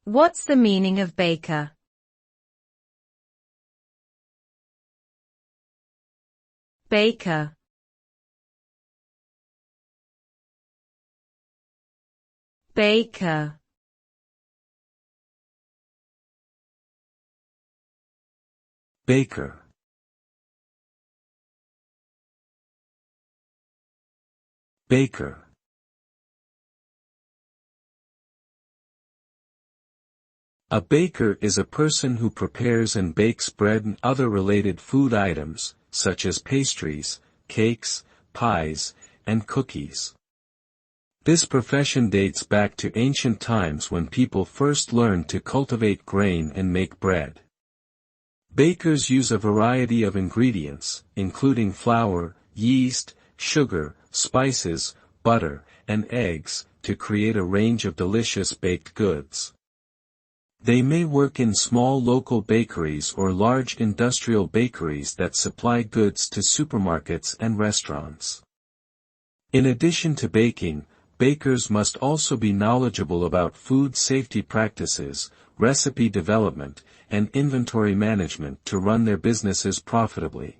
What's the meaning of baker? Baker. Baker. Baker. Baker. A baker is a person who prepares and bakes bread and other related food items, such as pastries, cakes, pies, and cookies. This profession dates back to ancient times when people first learned to cultivate grain and make bread. Bakers use a variety of ingredients, including flour, yeast, sugar, spices, butter, and eggs, to create a range of delicious baked goods. They may work in small local bakeries or large industrial bakeries that supply goods to supermarkets and restaurants. In addition to baking, bakers must also be knowledgeable about food safety practices, recipe development, and inventory management to run their businesses profitably.